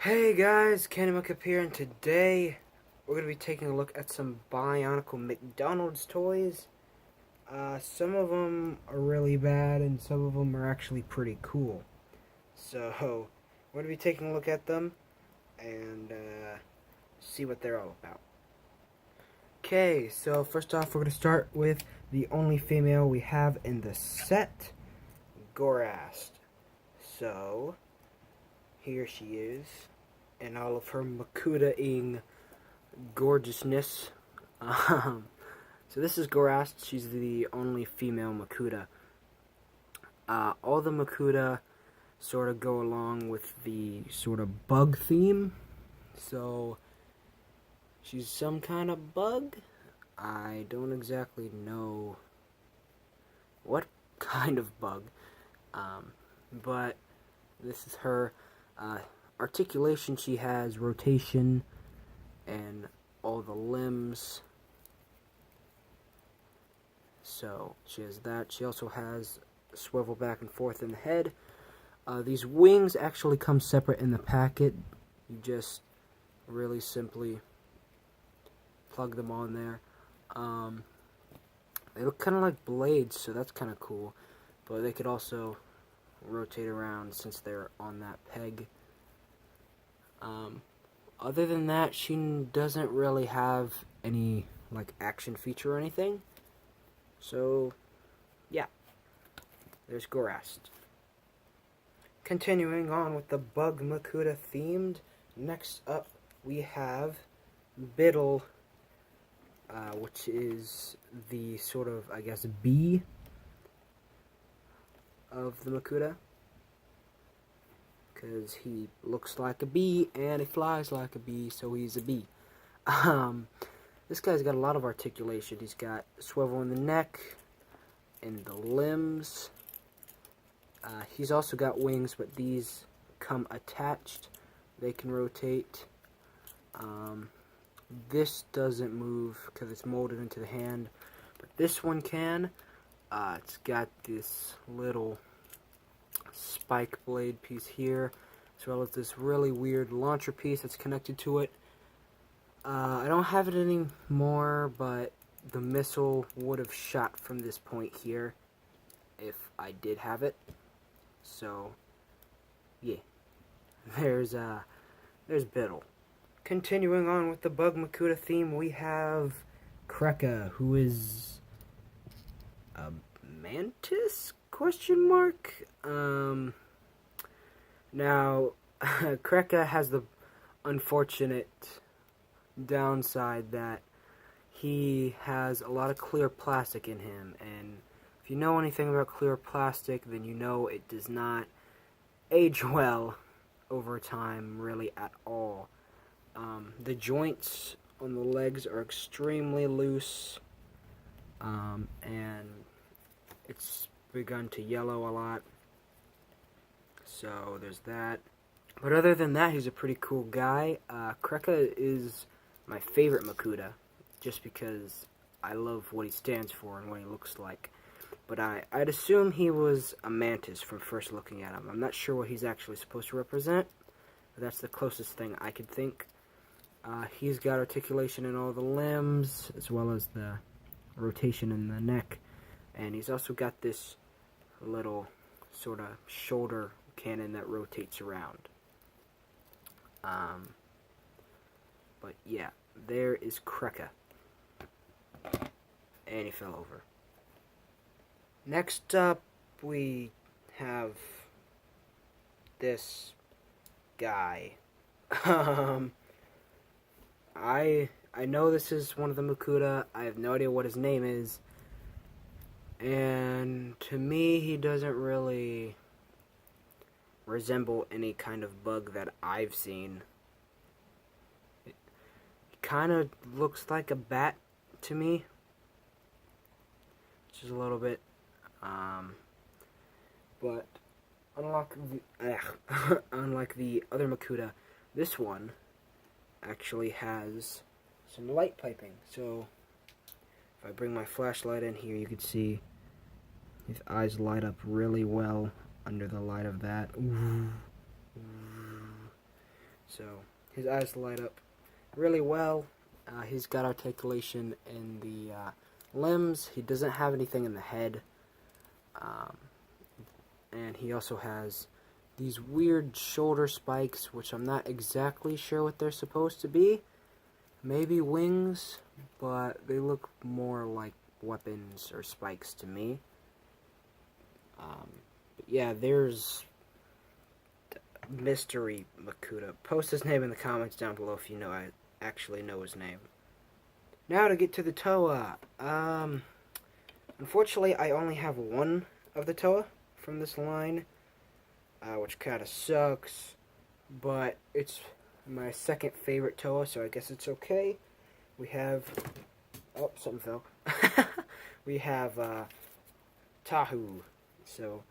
Hey guys, Makuta here, and today we're going to be taking a look at some Bionicle McDonald's toys. Some of them are really bad, and some of them are actually pretty cool. So, we're going to be taking a look at them and see what they're all about. Okay, so first off, we're going to start with the only female we have in the set, Gorast. So, here she is in all of her Makuta-ing gorgeousness. So this is Gorast. She's the only female Makuta. All the Makuta sort of go along with the sort of bug theme. So she's some kind of bug. I don't exactly know what kind of bug. But this is her. Articulation, she has rotation and all the limbs, so she has that. She also has swivel back and forth in the head. These wings actually come separate in the packet. You just really simply plug them on there. They look kind of like blades, so that's kind of cool, but they could also rotate around since they're on that peg. Other than that, she doesn't really have any like action feature or anything. So, yeah, there's Gorast. Continuing on with the Bug Makuta themed, next up we have Bitil, which is the sort of, I guess, bee of the Makuta. Because he looks like a bee and he flies like a bee, so he's a bee. This guy's got a lot of articulation. He's got swivel in the neck and the limbs. He's also got wings, but these come attached. They can rotate. This doesn't move because it's molded into the hand, but this one can. It's got this little spike blade piece here, as well as this really weird launcher piece that's connected to it. I don't have it anymore, but the missile would have shot from this point here if I did have it. So, yeah, there's Bitil. Continuing on with the Bug Makuta theme, we have Krika, who is a mantis? Question mark? Now, Krika has the unfortunate downside that he has a lot of clear plastic in him, and if you know anything about clear plastic, then you know it does not age well over time, really, at all. The joints on the legs are extremely loose, and it's begun to yellow a lot, so there's that. But other than that, he's a pretty cool guy. Krika is my favorite Makuta, just because I love what he stands for and what he looks like. But I'd assume he was a mantis from first looking at him. I'm not sure what he's actually supposed to represent, but that's the closest thing I could think. He's got articulation in all the limbs, as well as the rotation in the neck. And he's also got this little sort of shoulder cannon that rotates around. But yeah, there is Krika. And he fell over. Next up, we have this guy. I know this is one of the Makuta. I have no idea what his name is. And to me, he doesn't really resemble any kind of bug that I've seen. It kind of looks like a bat to me, which is a little bit, but unlike the other Makuta, this one actually has some light piping. So if I bring my flashlight in here, you can see his eyes light up really well under the light of that. So his eyes light up really well. He's got articulation in the limbs. He doesn't have anything in the head. And he also has these weird shoulder spikes, which I'm not exactly sure what they're supposed to be. Maybe wings, but they look more like weapons or spikes to me. But yeah, there's Mystery Makuta. Post his name in the comments down below if you know I actually know his name. Now to get to the Toa. Unfortunately, I only have one of the Toa from this line, which kind of sucks, but it's my second favorite Toa, so I guess it's okay. We have, oh, something fell. We have Tahu. So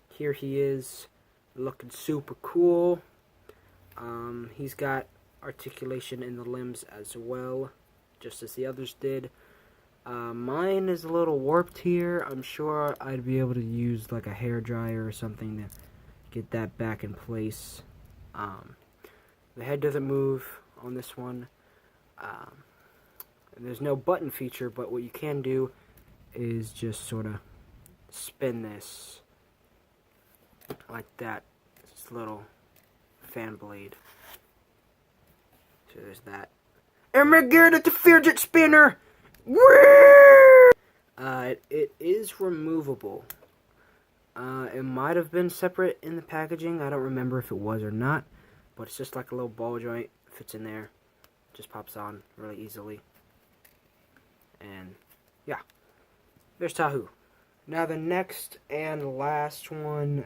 here he is, looking super cool. He's got articulation in the limbs as well, just as the others did. Mine is a little warped here. I'm sure I'd be able to use like a hair dryer or something to get that back in place. The head doesn't move on this one. There's no button feature, but what you can do is just sort of spin this like that. This little fan blade. So there's that. And we're good at the fidget spinner! It is removable. It might have been separate in the packaging. I don't remember if it was or not. But it's just like a little ball joint. Fits in there. Just pops on really easily. And yeah. There's Tahu. Now the next and last one.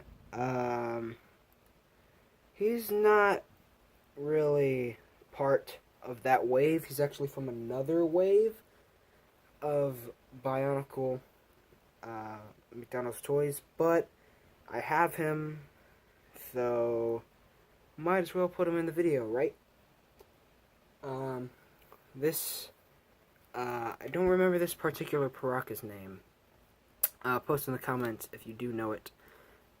He's not really part of that wave. He's actually from another wave of Bionicle McDonald's toys, but I have him, so might as well put him in the video, right? I don't remember this particular Piraka's name. Post in the comments if you do know it,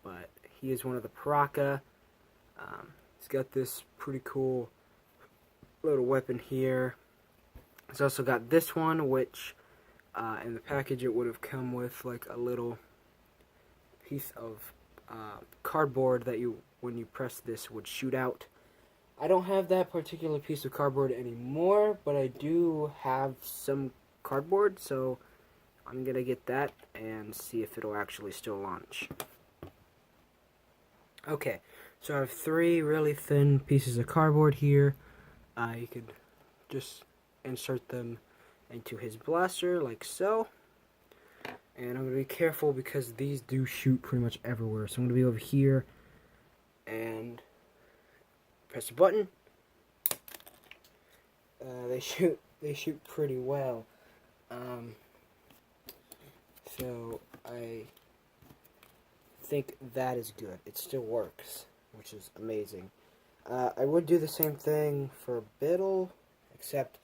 but he is one of the Piraka. He's got this pretty cool little weapon here. He's also got this one, which in the package it would have come with like a little piece of cardboard that when you press this would shoot out. I don't have that particular piece of cardboard anymore, but I do have some cardboard, so I'm gonna get that and see if it'll actually still launch. Okay, so I have 3 really thin pieces of cardboard here. You could just insert them into his blaster like so. And I'm going to be careful because these do shoot pretty much everywhere. So I'm going to be over here and press the button. They shoot pretty well. So I think that is good. It still works, which is amazing. I would do the same thing for Bitil, except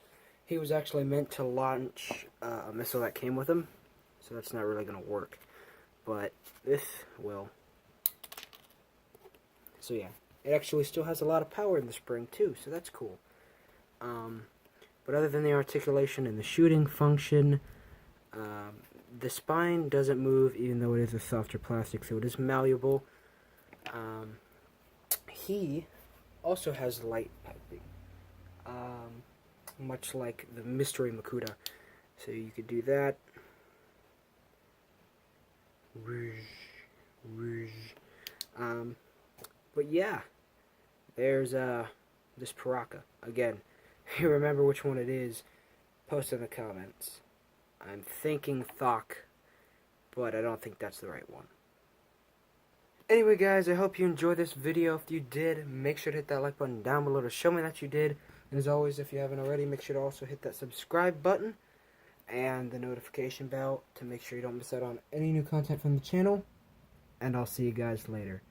he was actually meant to launch a missile that came with him, so that's not really going to work. But this will. So yeah, it actually still has a lot of power in the spring too, so that's cool. But other than the articulation and the shooting function, the spine doesn't move, even though it is a softer plastic, so it is malleable. He also has light piping, much like the Mystery Makuta. So you could do that. But yeah, there's this Piraka. Again, if you remember which one it is, post in the comments. I'm thinking Thok, but I don't think that's the right one. Anyway guys, I hope you enjoyed this video. If you did, make sure to hit that like button down below to show me that you did. And as always, if you haven't already, make sure to also hit that subscribe button and the notification bell to make sure you don't miss out on any new content from the channel. And I'll see you guys later.